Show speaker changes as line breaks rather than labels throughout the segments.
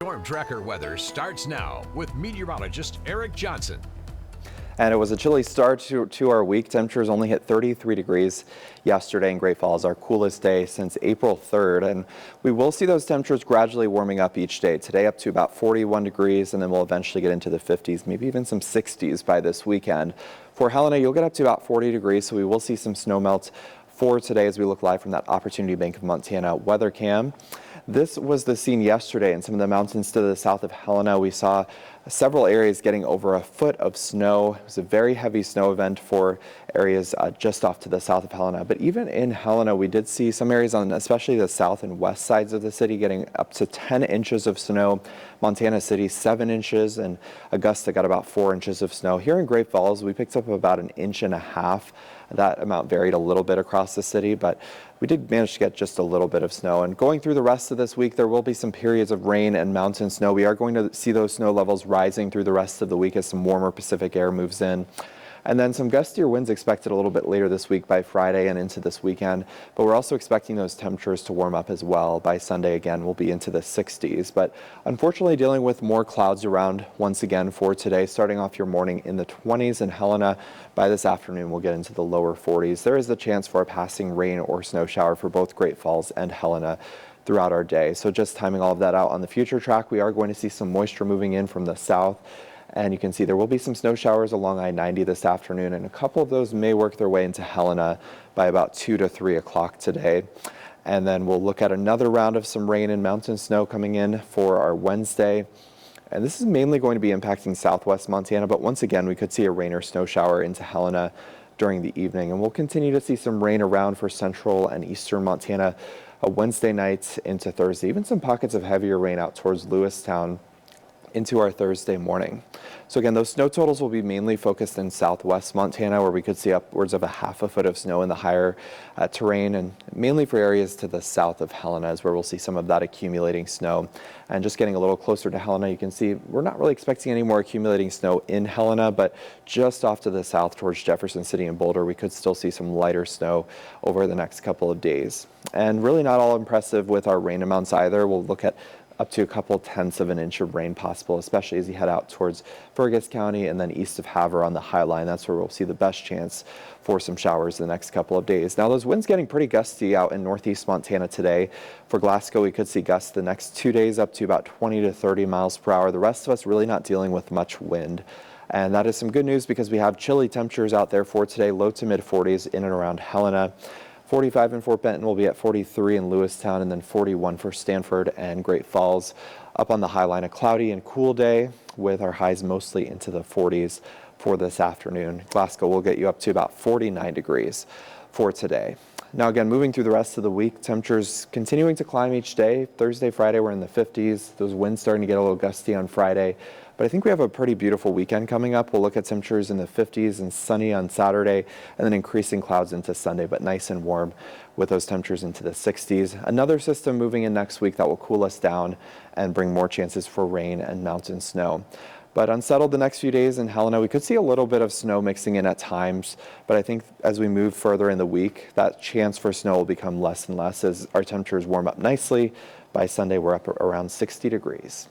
Storm Tracker weather starts now with meteorologist Eric Johnson.
And it was a chilly start to our week. Temperatures only hit 33 degrees yesterday in Great Falls, our coolest day since April 3rd. And we will see those temperatures gradually warming up each day. Today up to about 41 degrees, and then we'll eventually get into the 50s, maybe even some 60s by this weekend. For Helena, you'll get up to about 40 degrees, so we will see some snow melt for today as we look live from that Opportunity Bank of Montana weather cam. This was the scene yesterday in some of the mountains to the south of Helena. We saw several areas getting over a foot of snow. It was a very heavy snow event for areas just off to the south of Helena. But even in Helena, we did see some areas on especially the south and west sides of the city getting up to 10 inches of snow. Montana City, 7 inches, and Augusta got about 4 inches of snow. Here in Great Falls, we picked up about 1.5 inches. That amount varied a little bit across the city, but we did manage to get just a little bit of snow. And going through the rest of this week, there will be some periods of rain and mountain snow. We are going to see those snow levels rising through the rest of the week as some warmer Pacific air moves in. And then some gustier winds expected a little bit later this week by Friday and into this weekend. But we're also expecting those temperatures to warm up as well. By Sunday, again, we'll be into the 60s. But unfortunately, dealing with more clouds around once again for today, starting off your morning in the 20s in Helena. By this afternoon, we'll get into the lower 40s. There is a chance for a passing rain or snow shower for both Great Falls and Helena throughout our day. So just timing all of that out on the future track, we are going to see some moisture moving in from the south. And you can see there will be some snow showers along I-90 this afternoon, and a couple of those may work their way into Helena by about 2 to 3 o'clock today. And then we'll look at another round of some rain and mountain snow coming in for our Wednesday. And this is mainly going to be impacting southwest Montana, but once again, we could see a rain or snow shower into Helena during the evening. And we'll continue to see some rain around for central and eastern Montana Wednesday night into Thursday, even some pockets of heavier rain out towards Lewistown into our Thursday morning. So again, those snow totals will be mainly focused in southwest Montana, where we could see upwards of 1/2 foot of snow in the higher terrain, and mainly for areas to the south of Helena is where we'll see some of that accumulating snow. And just getting a little closer to Helena, you can see we're not really expecting any more accumulating snow in Helena, but just off to the south towards Jefferson City and Boulder, we could still see some lighter snow over the next couple of days. And really not all impressive with our rain amounts either. We'll look at up to a couple 1/10 of an inch of rain possible, especially as you head out towards Fergus County and then east of Havre on the High Line. That's where we'll see the best chance for some showers the next couple of days. Now, those winds getting pretty gusty out in northeast Montana today. For Glasgow, we could see gusts the next 2 days up to about 20 to 30 miles per hour. The rest of us really not dealing with much wind. And that is some good news because we have chilly temperatures out there for today, low to mid 40s in and around Helena. 45 in Fort Benton, will be at 43 in Lewistown, and then 41 for Stanford and Great Falls. Up on the High Line, a cloudy and cool day with our highs mostly into the 40s for this afternoon. Glasgow will get you up to about 49 degrees for today. Now again, moving through the rest of the week, temperatures continuing to climb each day. Thursday, Friday, we're in the 50s. Those winds starting to get a little gusty on Friday. But I think we have a pretty beautiful weekend coming up. We'll look at temperatures in the 50s and sunny on Saturday, and then increasing clouds into Sunday, but nice and warm with those temperatures into the 60s. Another system moving in next week that will cool us down and bring more chances for rain and mountain snow. But unsettled the next few days in Helena. We could see a little bit of snow mixing in at times, but I think as we move further in the week, that chance for snow will become less and less as our temperatures warm up nicely. By Sunday, we're up around 60 degrees.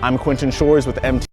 I'm Quentin Shores with MT.